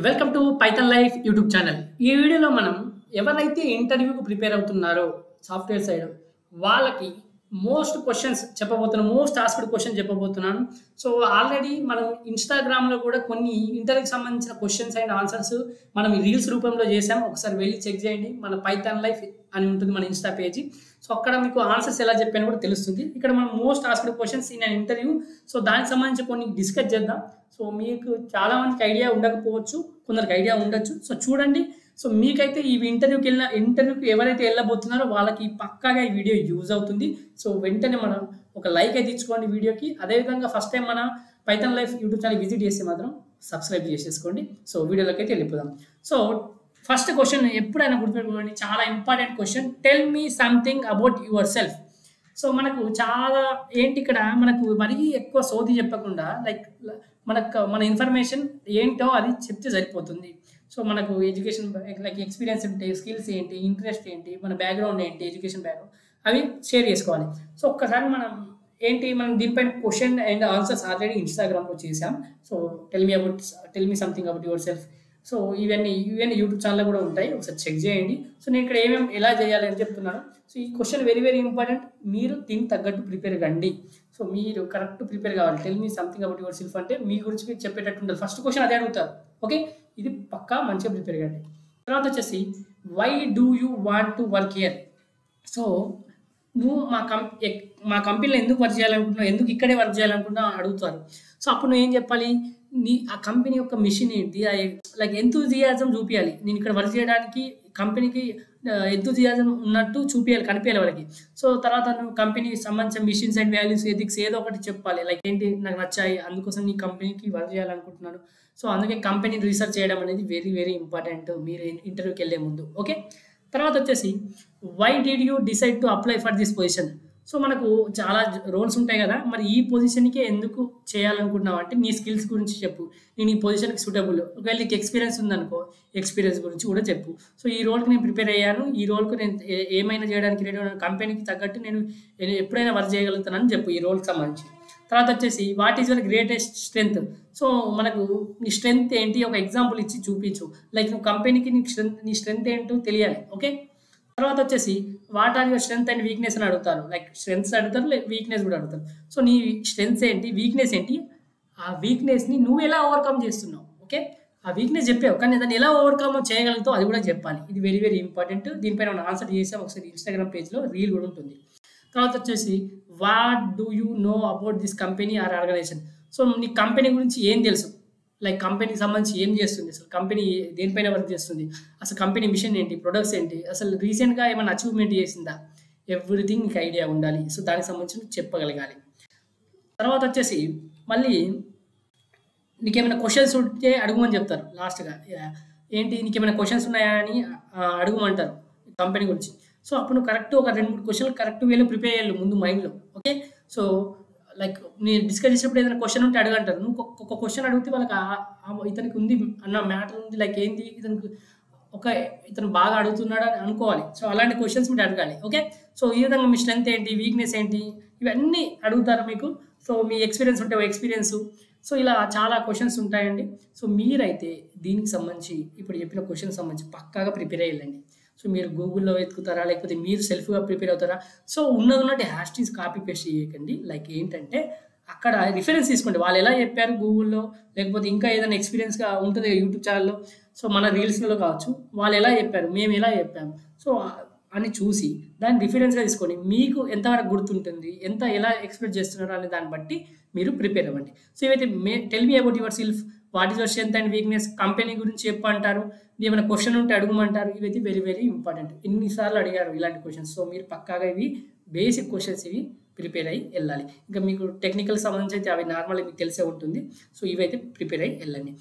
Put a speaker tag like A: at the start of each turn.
A: Welcome to Python life YouTube channel. ఈ వీడియోలో మనం ఎవరైతే ఇంటర్వ్యూకి ప్రిపేర్ అవుతున్నారో సాఫ్ట్వేర్ సైడ్ వాళ్ళకి మోస్ట్ క్వశ్చన్స్ చెప్పబోతున్నాను. మోస్ట్ ఆస్క్డ్ క్వశ్చన్ చెప్పబోతున్నాను. సో ఆల్రెడీ మనం ఇన్స్టాగ్రామ్లో కూడా కొన్ని ఇంటర్వ్యూకి సంబంధించిన క్వశ్చన్స్ అండ్ ఆన్సర్స్ మనం రీల్స్ రూపంలో చేసాం. ఒకసారి వెళ్ళి చెక్ చేయండి. మన పైథాన్ లైఫ్ అని ఉంటుంది మన ఇన్స్టా పేజీ. సో అక్కడ మీకు ఆన్సర్స్ ఎలా చెప్పాను కూడా తెలుస్తుంది. ఇక్కడ మనం most asked questions in an interview. So దానికి సంబంధించి కొన్ని డిస్కస్ చేద్దాం. సో మీకు చాలా మందికి ఐడియా ఉండకపోవచ్చు, కొందరికి ఐడియా ఉండొచ్చు. సో చూడండి. సో మీకైతే ఈ ఇంటర్వ్యూకి ఎవరైతే వెళ్ళబోతున్నారో వాళ్ళకి పక్కాగా ఈ వీడియో యూజ్ అవుతుంది. సో వెంటనే మనం ఒక లైక్ అయితే ఇచ్చుకోండి వీడియోకి. అదేవిధంగా ఫస్ట్ టైం మన Python life YouTube channel visit చేస్తే మాత్రం సబ్స్క్రైబ్ చేసేసుకోండి. సో వీడియోలోకి అయితే వెళ్ళిపోదాం. సో ఫస్ట్ క్వశ్చన్ ఎప్పుడైనా గుర్తుపెట్టుకోండి, చాలా important question. Tell me something about your self. So మనకు చాలా ఏంటి ఇక్కడ మనకు మరీ ఎక్కువ సోది చెప్పకుండా మన ఇన్ఫర్మేషన్ ఏంటో అది చెప్తే సరిపోతుంది. సో మనకు ఎడ్యుకేషన్ లైక్ ఎక్స్పీరియన్స్ ఏంటి, స్కిల్స్ ఏంటి, ఇంట్రెస్ట్ ఏంటి, మన బ్యాక్గ్రౌండ్ ఏంటి, ఎడ్యుకేషన్ బ్యాక్గ్రౌండ్ అవి షేర్ చేసుకోవాలి. సో ఒక్కసారి మనం దీనిపైన క్వశ్చన్ అండ్ ఆన్సర్స్ ఆల్రెడీ ఇన్స్టాగ్రామ్లో చేసాం. So tell me something about your self. So ఇవన్నీ యూట్యూబ్ ఛానల్లో కూడా ఉంటాయి, ఒకసారి చెక్ చేయండి. సో నేను ఇక్కడ ఎలా చేయాలి అని చెప్తున్నాను. సో ఈ క్వశ్చన్ వెరీ వెరీ ఇంపార్టెంట్. మీరు దీనికి తగ్గట్టు ప్రిపేర్ కండి. సో మీరు కరెక్ట్ ప్రిపేర్ కావాలి. Tell me something about your self అంటే మీ గురించి మీరు చెప్పేటట్టు ఉండాలి. ఫస్ట్ క్వశ్చన్ అదే అడుగుతారు. ఓకే, ఇది పక్కా మంచిగా ప్రిపేర్ కండి. తర్వాత వచ్చేసి why do you want to work here. So నువ్వు మా కంపెనీలో ఎందుకు వర్క్ చేయాలనుకుంటున్నావు, ఎందుకు ఇక్కడే వర్క్ చేయాలనుకుంటున్నావు అడుగుతారు. సో అప్పుడు నువ్వు ఏం చెప్పాలి, ఆ కంపెనీ యొక్క మిషన్ ఏంటి, లైక్ ఎంతూజియాజం చూపించాలి. నేను ఇక్కడ వర్క్ చేయడానికి కంపెనీకి ఎంతూజియాజం ఉన్నట్టు కనిపించాలి వాళ్ళకి. సో తర్వాత నువ్వు కంపెనీకి సంబంధించిన మిషన్స్ అండ్ వాల్యూస్, ఎథిక్స్ ఏదో ఒకటి చెప్పాలి. లైక్ ఏంటి, నాకు నచ్చాయి, అందుకోసం నీ కంపెనీకి వర్క్ చేయాలనుకుంటున్నాను. సో అందుకే కంపెనీ రీసెర్చ్ చేయడం అనేది వెరీ వెరీ ఇంపార్టెంట్ మీరు ఇంటర్వ్యూకి వెళ్ళే ముందు. ఓకే, తర్వాత వచ్చేసి why did you decide to apply for this position. So మనకు చాలా రోల్స్ ఉంటాయి కదా, మరి ఈ పొజిషన్కే ఎందుకు చేయాలనుకుంటున్నావు అంటే నీ స్కిల్స్ గురించి చెప్పు. నేను ఈ పొజిషన్కి సూటబుల్. ఒకవేళ నీకు ఎక్స్పీరియన్స్ ఉందనుకో, ఎక్స్పీరియన్స్ గురించి కూడా చెప్పు. సో ఈ రోల్కి నేను ప్రిపేర్ అయ్యాను, ఈ రోల్కి నేను ఏమైనా చేయడానికి రెడీ ఉన్నాను, కంపెనీకి తగ్గట్టు నేను ఎప్పుడైనా వర్క్ చేయగలుగుతానని చెప్పు ఈ రోల్కి సంబంధించి. తర్వాత వచ్చేసి what is your greatest strength. So మనకు నీ స్ట్రెంగ్త్ ఏంటి ఒక ఎగ్జాంపుల్ ఇచ్చి చూపించు. లైక్ నువ్వు కంపెనీకి నీ స్ట్రెంగ్త్ ఏంటో తెలియాలి. ఓకే, తర్వాత వచ్చేసి what are your strength and weakness అని అడుగుతారు. లైక్ స్ట్రెంగ్స్ అడుగుతారు, లైక్ వీక్నెస్ కూడా అడుగుతారు. సో నీ స్ట్రెంగ్స్ ఏంటి, వీక్నెస్ ఏంటి, ఆ వీక్నెస్ని నువ్వు ఎలా ఓవర్కమ్ చేస్తున్నావు. ఓకే, ఆ వీక్నెస్ చెప్పావు కానీ దాన్ని ఎలా ఓవర్కమ్ చేయగలుగుతావు అది కూడా చెప్పాలి. ఇది వెరీ వెరీ ఇంపార్టెంట్. దీనిపైన మనం ఆన్సర్ చేసాం, ఒకసారి ఇన్స్టాగ్రామ్ పేజ్లో రీల్ కూడా ఉంటుంది. తర్వాత వచ్చేసి what do you know about this company or organization. So నీ కంపెనీ గురించి ఏం తెలుసు, లైక్ కంపెనీకి సంబంధించి ఏం చేస్తుంది, అసలు కంపెనీ దేనిపైన వర్క్ చేస్తుంది, అసలు కంపెనీ మిషన్ ఏంటి, ప్రొడక్ట్స్ ఏంటి, అసలు రీసెంట్గా ఏమైనా అచీవ్మెంట్ చేసిందా, ఎవ్రీథింగ్ నీకు ఐడియా ఉండాలి. సో దానికి సంబంధించి చెప్పగలగాలి. తర్వాత వచ్చేసి మళ్ళీ నీకేమైనా క్వశ్చన్స్ ఉంటే అడుగుమని చెప్తారు లాస్ట్గా. ఏంటి నీకేమైనా క్వశ్చన్స్ ఉన్నాయా అని అడుగుమంటారు కంపెనీ గురించి. సో అప్పుడు నువ్వు కరెక్ట్ ఒక 2-3 క్వశ్చన్లు కరెక్ట్ వేలో ప్రిపేర్ అయ్యాలి ముందు మైండ్లో. ఓకే, సో లైక్ నేను డిస్కస్ చేసేటప్పుడు ఏదైనా క్వశ్చన్ ఉంటే అడగంటారు. నువ్వు ఒక క్వశ్చన్ అడిగితే వాళ్ళకి ఇతనికి ఉంది అన్న మ్యాటర్ ఉంది, లైక్ ఏంటి ఇతను బాగా అడుగుతున్నాడు అని అనుకోవాలి. సో అలాంటి క్వశ్చన్స్ మీరు అడగాలి. ఓకే, సో ఈ విధంగా మీ స్ట్రెంత్ ఏంటి, వీక్నెస్ ఏంటి, ఇవన్నీ అడుగుతారు మీకు. సో మీ ఎక్స్పీరియన్స్ ఉంటే ఎక్స్పీరియన్స్. సో ఇలా చాలా క్వశ్చన్స్ ఉంటాయండి. సో మీరైతే దీనికి సంబంధించి ఇప్పుడు చెప్పిన క్వశ్చన్ సంబంధించి పక్కాగా ప్రిపేర్ అయ్యండి. సో మీరు గూగుల్లో వెతుకుతారా, లేకపోతే మీరు సెల్ఫ్గా ప్రిపేర్ అవుతారా. సో ఉన్నట్టు హ్యాష్టీస్ కాపీ పేస్ట్ చేయకండి. లైక్ ఏంటంటే అక్కడ రిఫరెన్స్ తీసుకోండి, వాళ్ళు ఎలా చెప్పారు గూగుల్లో, లేకపోతే ఇంకా ఏదైనా ఎక్స్పీరియన్స్గా ఉంటుంది యూట్యూబ్ ఛానల్లో. సో మన రీల్స్లో కావచ్చు, వాళ్ళు ఎలా చెప్పారు, మేము ఎలా చెప్పాము, సో అని చూసి దాన్ని రిఫరెన్స్గా తీసుకొని మీకు ఎంతవరకు గుర్తుంటుంది, ఎలా ఎక్స్పెక్ట్ చేస్తున్నారు అనే దాన్ని బట్టి మీరు ప్రిపేర్ అవ్వండి. సో ఇవైతే tell me about your self, what is your strength and weakness, company గురించి చెప్పంటారు, ఏమైనా క్వశ్చన్ ఉంటే అడుగుమంటారు. ఇవైతే వెరీ వెరీ ఇంపార్టెంట్. ఇన్నిసార్లు అడిగారు ఇలాంటి క్వశ్చన్స్. సో మీరు పక్కాగా ఇవి బేసిక్ క్వశ్చన్స్ ఇవి ప్రిపేర్ అయ్యి వెళ్ళాలి. ఇంకా మీకు టెక్నికల్ సంబంధించి అయితే అవి నార్మల్గా మీకు తెలిసే ఉంటుంది. సో ఇవైతే ప్రిపేర్ అయ్యి వెళ్ళండి.